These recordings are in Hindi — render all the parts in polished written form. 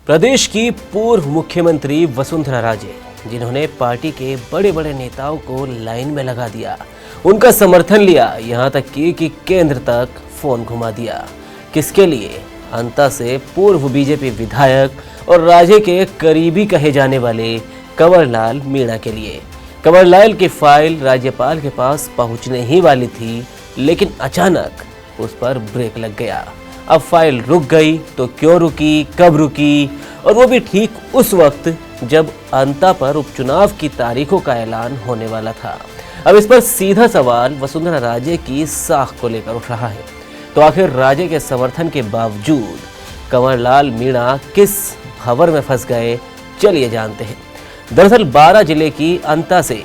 प्रदेश की पूर्व मुख्यमंत्री वसुंधरा राजे, जिन्होंने पार्टी के बड़े बड़े नेताओं को लाइन में लगा दिया, उनका समर्थन लिया, यहां तक कि केंद्र तक फोन घुमा दिया। किसके लिए? अंता से पूर्व बीजेपी विधायक और राजे के करीबी कहे जाने वाले कंवरलाल मीणा के लिए। कंवरलाल की फाइल राज्यपाल के पास पहुंचने ही वाली थी, लेकिन अचानक उस पर ब्रेक लग गया। अब फाइल रुक गई तो क्यों रुकी, कब रुकी, और वो भी ठीक उस वक्त जब अंता पर उपचुनाव की तारीखों का ऐलान होने वाला था। अब इस पर सीधा सवाल वसुंधरा राजे की साख को लेकर उठ रहा है। तो आखिर राजे के समर्थन के बावजूद कंवरलाल मीणा किस खबर में फंस गए, चलिए जानते हैं। दरअसल 12 जिले की अंता से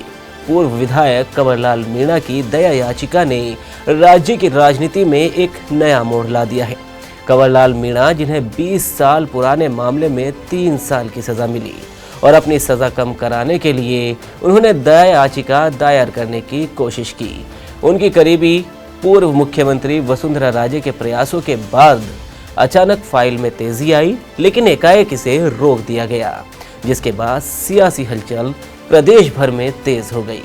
पूर्व विधायक कंवरलाल मीणा की दया याचिका ने राज्य की राजनीति में एक नया मोड़ ला दिया है। कंवरलाल मीणा, जिन्हें 20 साल पुराने मामले में 3 साल की सजा मिली और अपनी सजा कम कराने के लिए उन्होंने दया याचिका दायर करने की कोशिश की। उनकी करीबी पूर्व मुख्यमंत्री वसुंधरा राजे के प्रयासों के बाद अचानक फाइल में तेजी आई, लेकिन एकाएक इसे रोक दिया गया, जिसके बाद सियासी हलचल प्रदेश भर में तेज हो गई।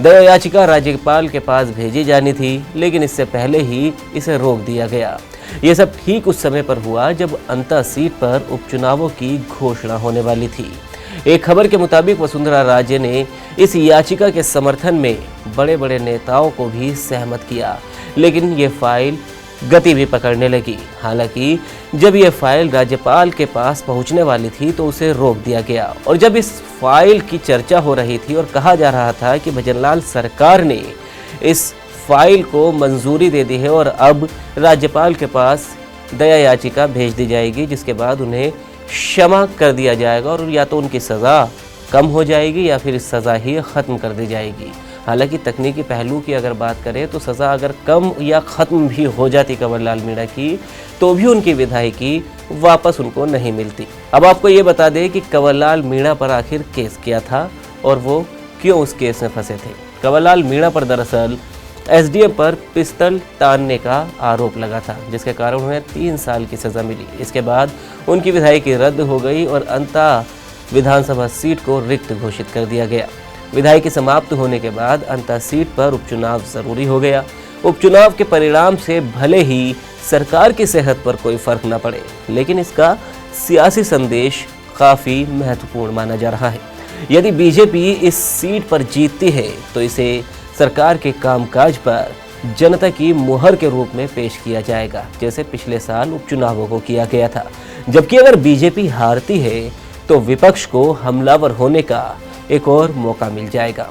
दया याचिका राज्यपाल के पास भेजी जानी थी, लेकिन इससे पहले ही इसे रोक दिया गया। ये सब ठीक उस समय पर हुआ जब अंता सीट पर उपचुनावों की घोषणा होने वाली थी। एक खबर के मुताबिक वसुंधरा राजे ने इस याचिका के समर्थन में बड़े बड़े नेताओं को भी सहमत किया, लेकिन ये फाइल गति भी पकड़ने लगी। हालांकि जब ये फाइल राज्यपाल के पास पहुंचने वाली थी तो उसे रोक दिया गया, और जब इस फाइल की चर्चा हो रही थी और कहा जा रहा था कि भजनलाल सरकार ने इस फाइल को मंजूरी दे दी है और अब राज्यपाल के पास दया याचिका भेज दी जाएगी, जिसके बाद उन्हें क्षमा कर दिया जाएगा और या तो उनकी सज़ा कम हो जाएगी या फिर इस सज़ा ही ख़त्म कर दी जाएगी। हालांकि तकनीकी पहलू की अगर बात करें तो सज़ा अगर कम या ख़त्म भी हो जाती कंवरलाल मीणा की, तो भी उनकी विधायकी वापस उनको नहीं मिलती। अब आपको ये बता दें कि कंवरलाल मीणा पर आखिर केस किया था और वो क्यों उस केस में फंसे थे। कंवरलाल मीणा पर दरअसल एसडीएम पर पिस्तल तानने का आरोप लगा था, जिसके कारण उन्हें 3 साल की सज़ा मिली। इसके बाद उनकी विधायकी रद्द हो गई और अंता विधानसभा सीट को रिक्त घोषित कर दिया गया। विधायकी समाप्त होने के बाद अंता सीट पर उपचुनाव जरूरी हो गया। उपचुनाव के परिणाम से भले ही सरकार की सेहत पर कोई फर्क न पड़े, लेकिन इसका सियासी संदेश काफ़ी महत्वपूर्ण माना जा रहा है। यदि बीजेपी इस सीट पर जीतती है तो इसे सरकार के कामकाज पर जनता की मुहर के रूप में पेश किया जाएगा, जैसे पिछले साल उपचुनावों को किया गया था। जबकि अगर बीजेपी हारती है तो विपक्ष को हमलावर होने का एक और मौका मिल जाएगा।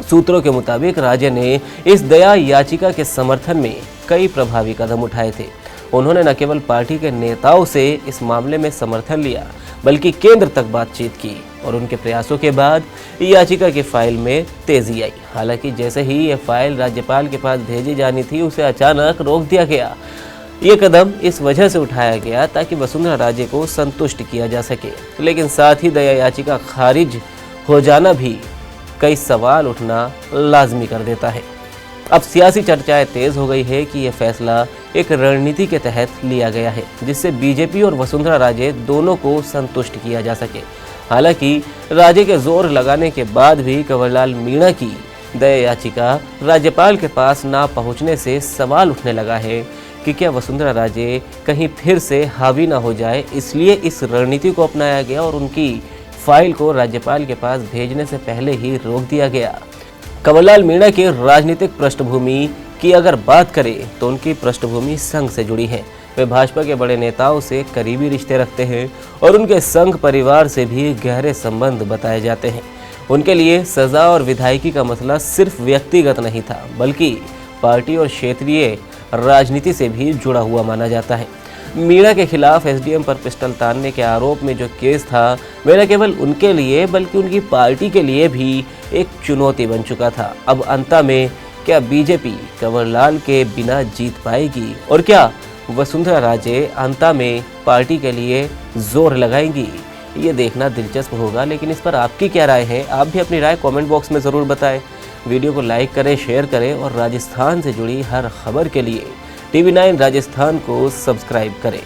सूत्रों के मुताबिक राजे ने इस दया याचिका के समर्थन में कई प्रभावी कदम उठाए थे। उन्होंने न केवल पार्टी के नेताओं से इस मामले में समर्थन लिया, बल्कि केंद्र तक बातचीत की और उनके प्रयासों के बाद याचिका की फाइल में तेजी आई। हालांकि जैसे ही ये फाइल राज्यपाल के पास भेजी जानी थी, उसे अचानक रोक दिया गया। ये कदम इस वजह से उठाया गया ताकि वसुंधरा राजे को संतुष्ट किया जा सके, लेकिन साथ ही दया याचिका खारिज हो जाना भी कई सवाल उठना लाजमी कर देता है। अब सियासी चर्चाएं तेज हो गई है कि यह फैसला एक रणनीति के तहत लिया गया है, जिससे बीजेपी और वसुंधरा राजे दोनों को संतुष्ट किया जा सके। हालांकि राजे के जोर लगाने के बाद भी कंवरलाल मीणा की दया याचिका राज्यपाल के पास ना पहुंचने से सवाल उठने लगा है कि क्या वसुंधरा राजे कहीं फिर से हावी ना हो जाए, इसलिए इस रणनीति को अपनाया गया और उनकी फाइल को राज्यपाल के पास भेजने से पहले ही रोक दिया गया। कंवरलाल मीणा की राजनीतिक पृष्ठभूमि की अगर बात करें तो उनकी पृष्ठभूमि संघ से जुड़ी है। वे भाजपा के बड़े नेताओं से करीबी रिश्ते रखते हैं और उनके संघ परिवार से भी गहरे संबंध बताए जाते हैं। उनके लिए सजा और विधायकी का मसला सिर्फ व्यक्तिगत नहीं था, बल्कि पार्टी और क्षेत्रीय राजनीति से भी जुड़ा हुआ माना जाता है। मीणा के खिलाफ एसडीएम पर पिस्टल तानने के आरोप में जो केस था, वह न केवल उनके लिए बल्कि उनकी पार्टी के लिए भी एक चुनौती बन चुका था। अब अंता में क्या बीजेपी कंवरलाल के बिना जीत पाएगी और क्या वसुंधरा राजे अंता में पार्टी के लिए जोर लगाएंगी? ये देखना दिलचस्प होगा, लेकिन इस पर आपकी क्या राय है? आप भी अपनी राय कमेंट बॉक्स में ज़रूर बताएं। वीडियो को लाइक करें, शेयर करें और राजस्थान से जुड़ी हर खबर के लिए TV9 राजस्थान को सब्सक्राइब करें।